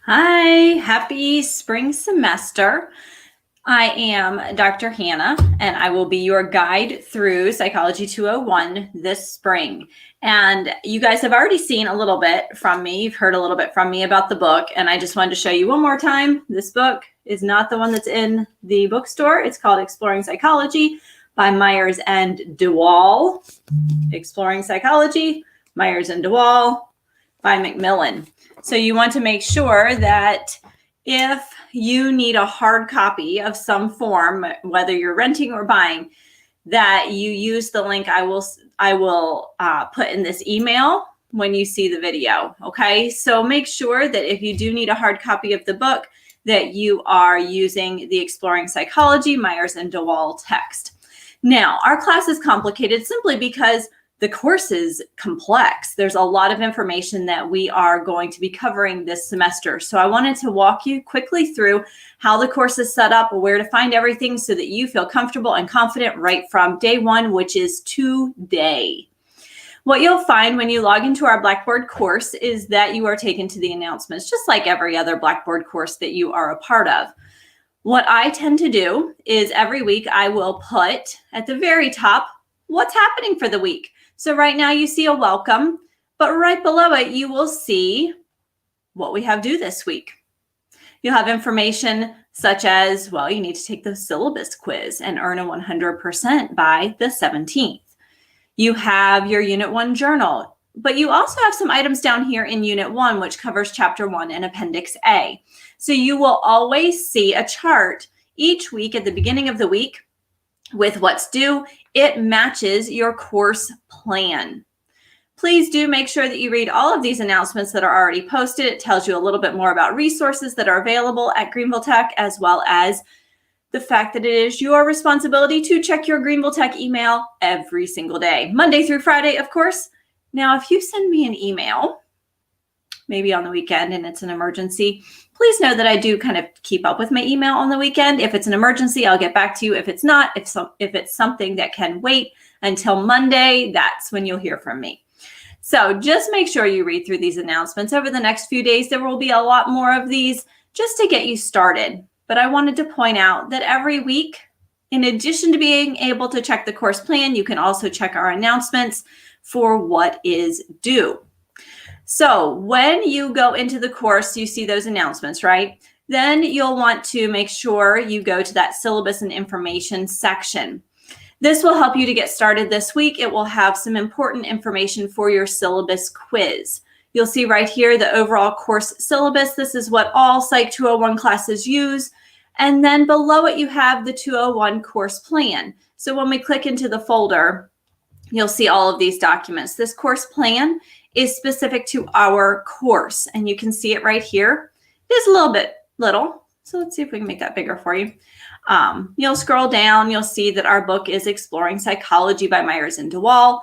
Hi, happy spring semester. I am Dr. Hanna, and I will be your guide through Psychology 201 this spring. And you guys have already seen a little bit from me. You've heard a little bit from me about the book, and I just wanted to show you one more time. This book is not the one that's in the bookstore. It's called Exploring Psychology by Myers and DeWall. Exploring Psychology, Myers and DeWall by Macmillan. So you want to make sure that if you need a hard copy of some form, whether you're renting or buying, that you use the link I will put in this email when you see the video. Okay, so make sure that if you do need a hard copy of the book, that you are using the Exploring Psychology, Myers and DeWall text. Now, our class is complicated simply because the course is complex. There's a lot of information that we are going to be covering this semester. So I wanted to walk you quickly through how the course is set up, where to find everything so that you feel comfortable and confident right from day one, which is today. What you'll find when you log into our Blackboard course is that you are taken to the announcements, just like every other Blackboard course that you are a part of. What I tend to do is every week I will put at the very top what's happening for the week. So right now you see a welcome, but right below it, you will see what we have due this week. You'll have information such as, well, you need to take the syllabus quiz and earn a 100% by the 17th. You have your Unit 1 journal, but you also have some items down here in Unit 1, which covers Chapter 1 and Appendix A. So you will always see a chart each week at the beginning of the week with what's due. It matches your course plan. Please do make sure that you read all of these announcements that are already posted. It tells you a little bit more about resources that are available at Greenville Tech, as well as the fact that it is your responsibility to check your Greenville Tech email every single day, Monday through Friday, of course. Now, if you send me an email, maybe on the weekend and it's an emergency, please know that I do kind of keep up with my email on the weekend. If it's an emergency, I'll get back to you. If it's not, if it's something that can wait until Monday, that's when you'll hear from me. So just make sure you read through these announcements over the next few days. There will be a lot more of these just to get you started. But I wanted to point out that every week, in addition to being able to check the course plan, you can also check our announcements for what is due. So when you go into the course, you see those announcements, right? Then you'll want to make sure you go to that syllabus and information section. This will help you to get started this week. It will have some important information for your syllabus quiz. You'll see right here the overall course syllabus. This is what all Psych 201 classes use. And then below it, you have the 201 course plan. So when we click into the folder, you'll see all of these documents. This course plan is specific to our course, and you can see it right here. It is a little bit little, so let's see if we can make that bigger for you. You'll scroll down, you'll see that our book is Exploring Psychology by Myers and DeWall.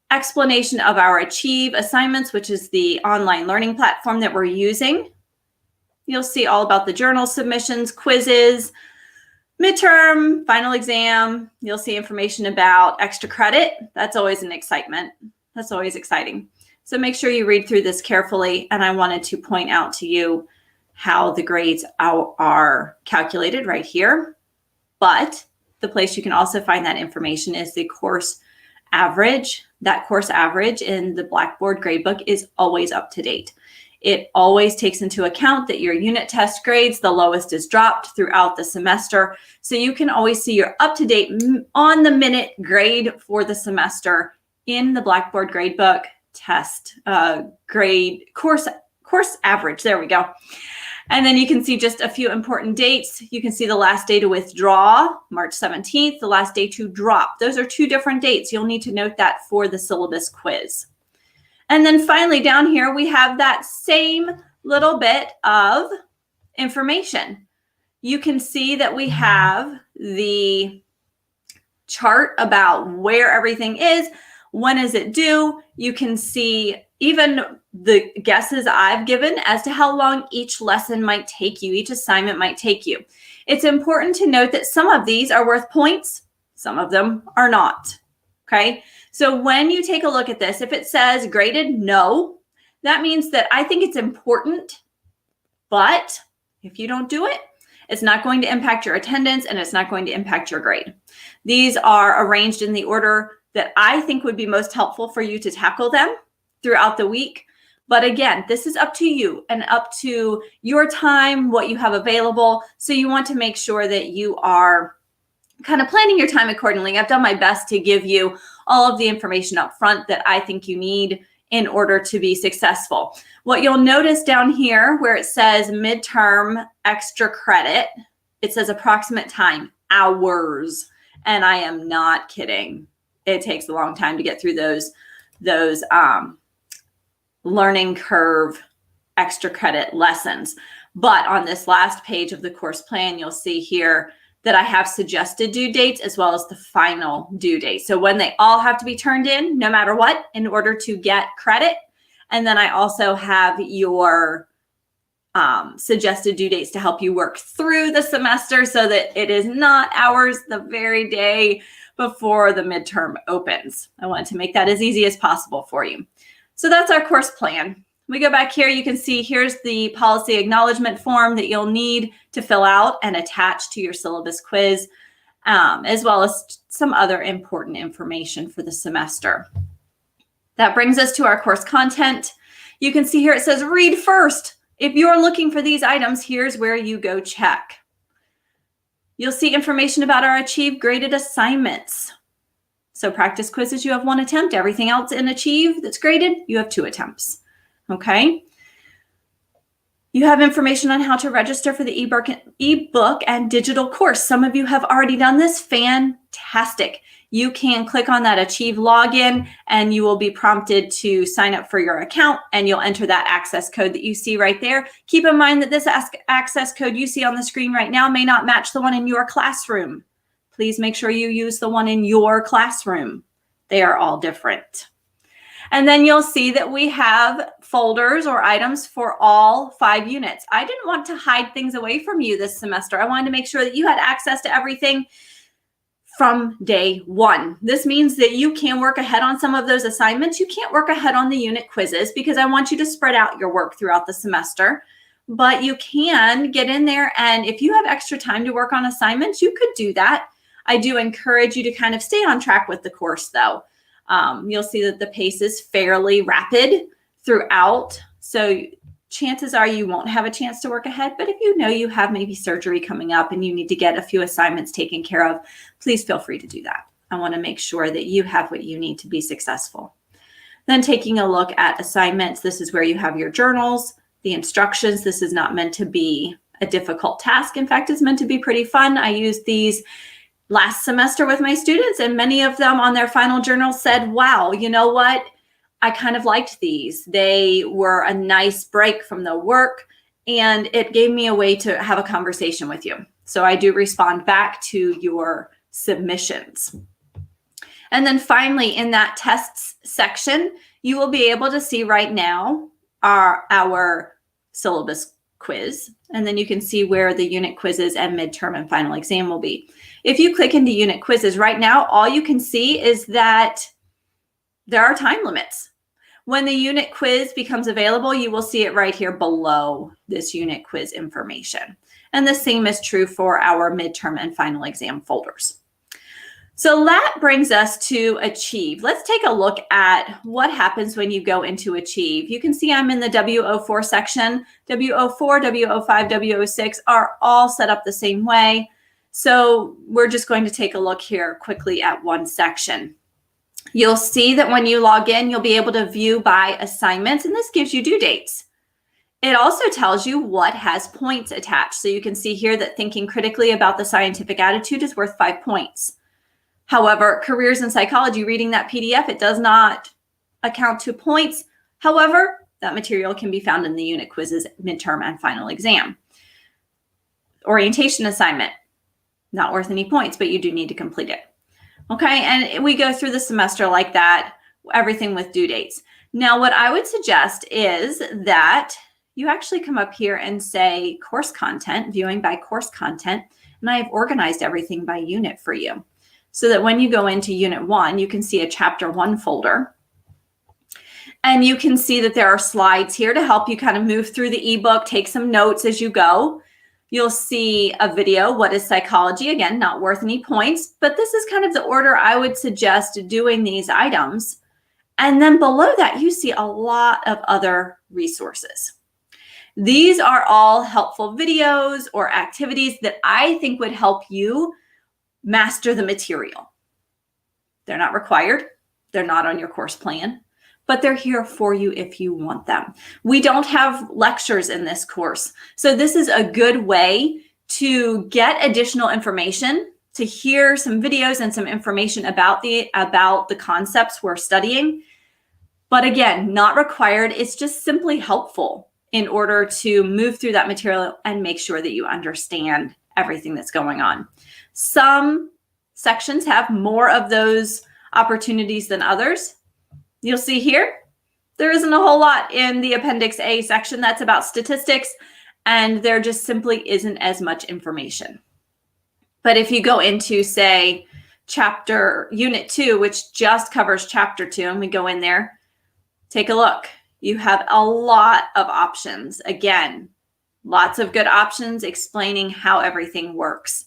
Explanation of our Achieve assignments, which is the online learning platform that we're using. You'll see all about the journal submissions, quizzes, midterm, final exam. You'll see information about extra credit. That's always an excitement. That's always exciting. So make sure you read through this carefully. And I wanted to point out to you how the grades are calculated right here. But the place you can also find that information is the course average. That course average in the Blackboard gradebook is always up to date. It always takes into account that your unit test grades, the lowest is dropped throughout the semester. So you can always see your up-to-date on the minute grade for the semester in the Blackboard gradebook test grade course average. There we go. And then you can see just a few important dates. You can see the last day to withdraw, March 17th, the last day to drop. Those are two different dates. You'll need to note that for the syllabus quiz. And then finally down here, we have that same little bit of information. You can see that we have the chart about where everything is. When is it due? You can see even the guesses I've given as to how long each lesson might take you, each assignment might take you. It's important to note that some of these are worth points, some of them are not, okay? So when you take a look at this, if it says graded no, that means that I think it's important But if you don't do it, it's not going to impact your attendance and it's not going to impact your grade. These are arranged in the order that I think would be most helpful for you to tackle them throughout the week. But again, this is up to you and up to your time, what you have available. So you want to make sure that you are kind of planning your time accordingly. I've done my best to give you all of the information up front that I think you need in order to be successful. What you'll notice down here where it says midterm extra credit, it says approximate time, hours. And I am not kidding. It takes a long time to get through those learning curve extra credit lessons. But on this last page of the course plan, you'll see here that I have suggested due dates as well as the final due date. So when they all have to be turned in, no matter what, in order to get credit. And then I also have your suggested due dates to help you work through the semester so that it is not hours the very day before the midterm opens. I wanted to make that as easy as possible for you. So that's our course plan. We go back here, you can see here's the policy acknowledgement form that you'll need to fill out and attach to your syllabus quiz, as well as some other important information for the semester. That brings us to our course content. You can see here it says read first. If you're looking for these items, here's where you go check. You'll see information about our Achieve graded assignments. So practice quizzes, you have 1 attempt. Everything else in Achieve that's graded, you have 2 attempts. Okay. You have information on how to register for the ebook and digital course. Some of you have already done this. Fantastic. You can click on that Achieve login and you will be prompted to sign up for your account and you'll enter that access code that you see right there. Keep in mind that this access code you see on the screen right now may not match the one in your classroom. Please make sure you use the one in your classroom. They are all different. And then you'll see that we have folders or items for all 5 units. I didn't want to hide things away from you this semester. I wanted to make sure that you had access to everything from day 1. This means that you can work ahead on some of those assignments. You can't work ahead on the unit quizzes because I want you to spread out your work throughout the semester. But you can get in there, and if you have extra time to work on assignments, you could do that. I do encourage you to kind of stay on track with the course, though. You'll see that the pace is fairly rapid throughout. So chances are you won't have a chance to work ahead. But if you know you have maybe surgery coming up and you need to get a few assignments taken care of, please feel free to do that. I want to make sure that you have what you need to be successful. Then taking a look at assignments, this is where you have your journals, the instructions. This is not meant to be a difficult task. In fact, it's meant to be pretty fun. I used these last semester with my students, and many of them on their final journals said, wow, you know what? I kind of liked these. They were a nice break from the work, and it gave me a way to have a conversation with you. So I do respond back to your submissions. And then finally, in that tests section, you will be able to see right now our syllabus quiz. And then you can see where the unit quizzes and midterm and final exam will be. If you click into unit quizzes right now, all you can see is that there are time limits. When the unit quiz becomes available, you will see it right here below this unit quiz information. And the same is true for our midterm and final exam folders. So that brings us to Achieve. Let's take a look at what happens when you go into Achieve. You can see I'm in the W04 section. W04, W05, W06 are all set up the same way. So we're just going to take a look here quickly at one section. You'll see that when you log in, you'll be able to view by assignments, and this gives you due dates. It also tells you what has points attached. So you can see here that thinking critically about the scientific attitude is worth 5 points. However, careers in psychology, reading that PDF, it does not account to points. However, that material can be found in the unit quizzes, midterm, and final exam. Orientation assignment, not worth any points, but you do need to complete it. Okay, and we go through the semester like that, everything with due dates. Now, what I would suggest is that you actually come up here and say course content, viewing by course content, and I have organized everything by unit for you. So that when you go into Unit 1, you can see a Chapter 1 folder. And you can see that there are slides here to help you kind of move through the ebook, take some notes as you go. You'll see a video, What is Psychology? Again, not worth any points, but this is kind of the order I would suggest doing these items. And then below that, you see a lot of other resources. These are all helpful videos or activities that I think would help you master the material. They're not required. They're not on your course plan, but they're here for you if you want them. We don't have lectures in this course, so this is a good way to get additional information, to hear some videos and some information about the concepts we're studying. But again, not required. It's just simply helpful in order to move through that material and make sure that you understand everything that's going on. Some sections have more of those opportunities than others. You'll see here, there isn't a whole lot in the Appendix A section that's about statistics, and there just simply isn't as much information. But if you go into, say, Unit 2, which just covers Chapter 2, and we go in there, take a look. You have a lot of options. Again, lots of good options explaining how everything works.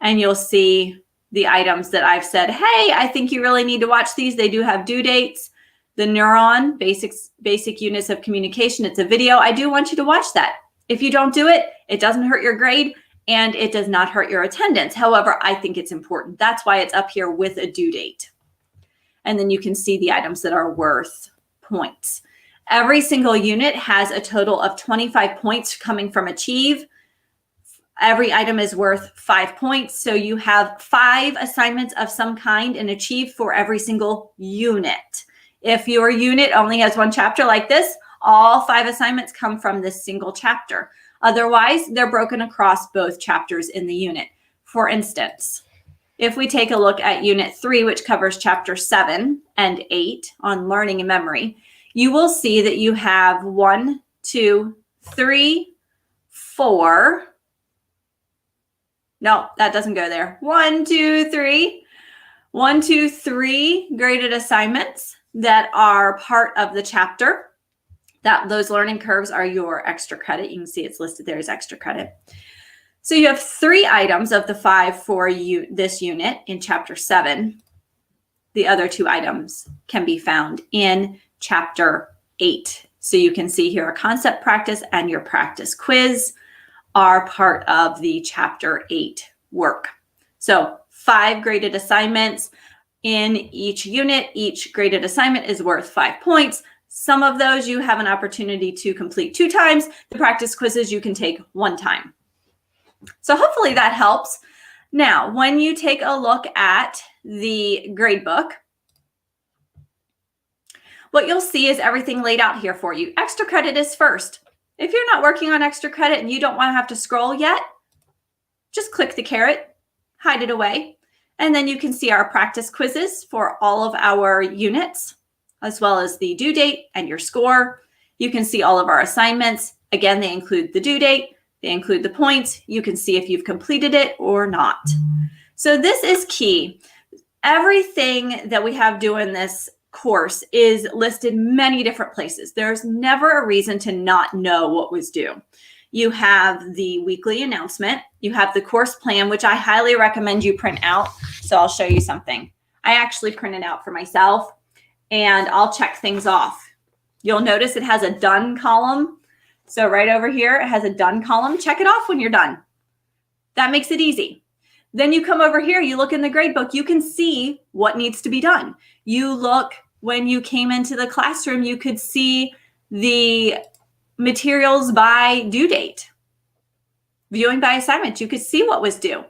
And you'll see the items that I've said, hey, I think you really need to watch these. They do have due dates. The neuron, basic units of communication. It's a video. I do want you to watch that. If you don't do it, it doesn't hurt your grade and it does not hurt your attendance. However, I think it's important. That's why it's up here with a due date. And then you can see the items that are worth points. Every single unit has a total of 25 points coming from Achieve. Every item is worth 5 points. So you have 5 assignments of some kind in Achieve for every single unit. If your unit only has 1 chapter like this, all 5 assignments come from this single chapter. Otherwise, they're broken across both chapters in the unit. For instance, if we take a look at Unit 3, which covers Chapter 7 and 8 on learning and memory, you will see that you have 1, 2, 3, 4. No, that doesn't go there. 1, 2, 3. 1, 2, 3 graded assignments that are part of the chapter. Those learning curves are your extra credit. You can see it's listed there as extra credit. So you have 3 items of the 5 for this unit in Chapter 7. The other 2 items can be found in Chapter 8. So you can see here a concept practice and your practice quiz are part of the Chapter 8 work. So 5 graded assignments in each unit. Each graded assignment is worth 5 points. Some of those you have an opportunity to complete 2 times. The practice quizzes you can take 1 time. So hopefully that helps. Now, when you take a look at the gradebook, what you'll see is everything laid out here for you. Extra credit is first. If you're not working on extra credit and you don't want to have to scroll yet, just click the caret, hide it away, and then you can see our practice quizzes for all of our units, as well as the due date and your score. You can see all of our assignments. Again, they include the due date, they include the points. You can see if you've completed it or not. So this is key. Everything that we have doing this course is listed many different places. There's never a reason to not know what was due. You have the weekly announcement. You have the course plan, which I highly recommend you print out. So I'll show you something. I actually print it out for myself and I'll check things off. You'll notice it has a done column. So right over here, it has a done column. Check it off when you're done. That makes it easy. Then you come over here, you look in the gradebook, you can see what needs to be done. You look, when you came into the classroom, you could see the materials by due date. Viewing by assignment, you could see what was due.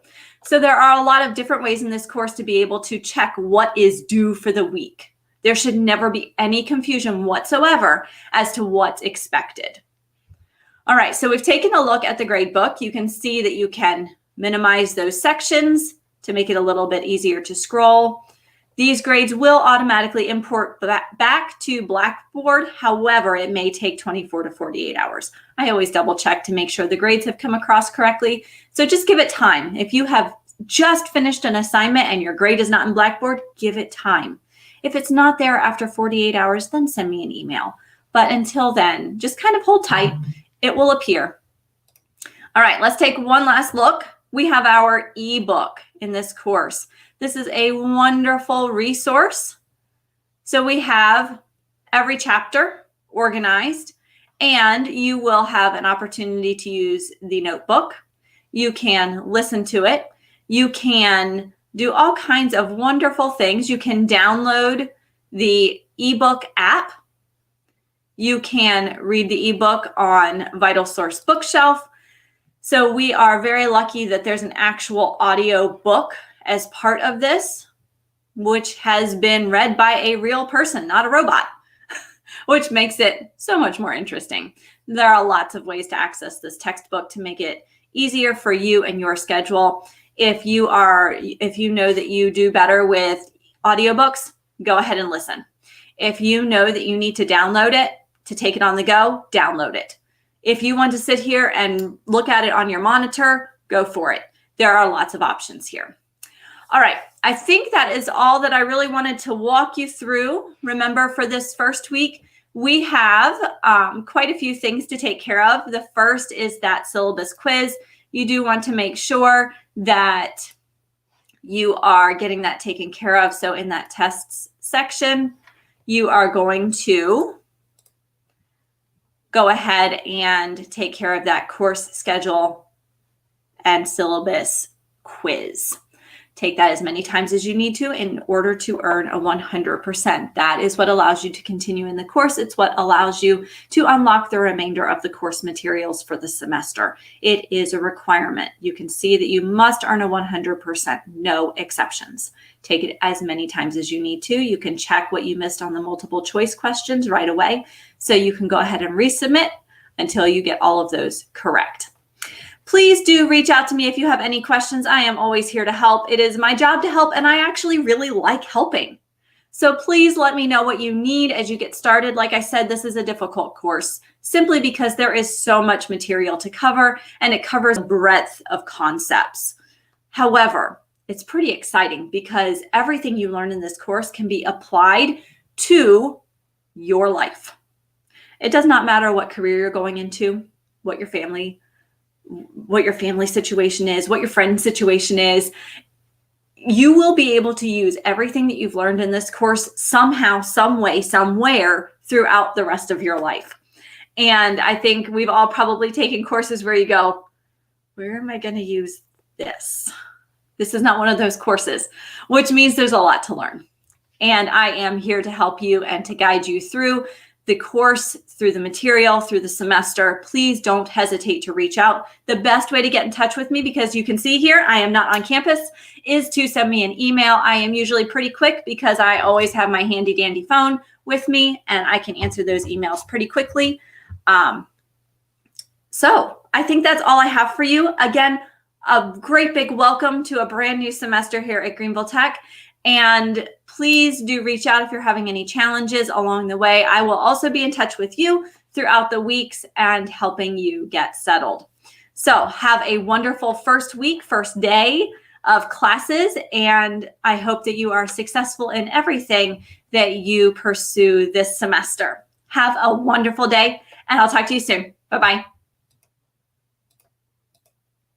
So there are a lot of different ways in this course to be able to check what is due for the week. There should never be any confusion whatsoever as to what's expected. All right, so we've taken a look at the gradebook. You can see that you can minimize those sections to make it a little bit easier to scroll. These grades will automatically import back to Blackboard. However, it may take 24 to 48 hours. I always double check to make sure the grades have come across correctly. So just give it time. If you have just finished an assignment and your grade is not in Blackboard, give it time. If it's not there after 48 hours, then send me an email. But until then, just kind of hold tight. It will appear. All right, let's take one last look. We have our ebook in this course. This is a wonderful resource. So we have every chapter organized, and you will have an opportunity to use the notebook. You can listen to it. You can do all kinds of wonderful things. You can download the ebook app. You can read the ebook on Vital Source Bookshelf. So we are very lucky that there's an actual audio book as part of this, which has been read by a real person, not a robot, which makes it so much more interesting. There are lots of ways to access this textbook to make it easier for you and your schedule. If you know that you do better with audiobooks, go ahead and listen. If you know that you need to download it to take it on the go, download it. If you want to sit here and look at it on your monitor, go for it. There are lots of options here. All right, I think that is all that I really wanted to walk you through. Remember, for this first week, we have quite a few things to take care of. The first is that syllabus quiz. You do want to make sure that you are getting that taken care of. So in that tests section, you are going to go ahead and take care of that course schedule and syllabus quiz. Take that as many times as you need to in order to earn a 100%. That is what allows you to continue in the course. It's what allows you to unlock the remainder of the course materials for the semester. It is a requirement. You can see that you must earn a 100%, no exceptions. Take it as many times as you need to. You can check what you missed on the multiple choice questions right away. So you can go ahead and resubmit until you get all of those correct. Please do reach out to me if you have any questions. I am always here to help. It is my job to help, and I actually really like helping. So please let me know what you need as you get started. Like I said, this is a difficult course simply because there is so much material to cover, and it covers a breadth of concepts. However, it's pretty exciting because everything you learn in this course can be applied to your life. It does not matter what career you're going into, what your family situation is, what your friend's situation is. You will be able to use everything that you've learned in this course somehow, some way, somewhere throughout the rest of your life. And I think we've all probably taken courses where you go, where am I going to use this? This is not one of those courses, which means there's a lot to learn. And I am here to help you and to guide you through the course, through the material, through the semester. Please don't hesitate to reach out. The best way to get in touch with me, because you can see here, I am not on campus, is to send me an email. I am usually pretty quick because I always have my handy dandy phone with me and I can answer those emails pretty quickly. So I think that's all I have for you. Again, a great big welcome to a brand new semester here at Greenville Tech. And please do reach out if you're having any challenges along the way. I will also be in touch with you throughout the weeks and helping you get settled. So have a wonderful first week, first day of classes, and I hope that you are successful in everything that you pursue this semester. Have a wonderful day, and I'll talk to you soon. Bye-bye.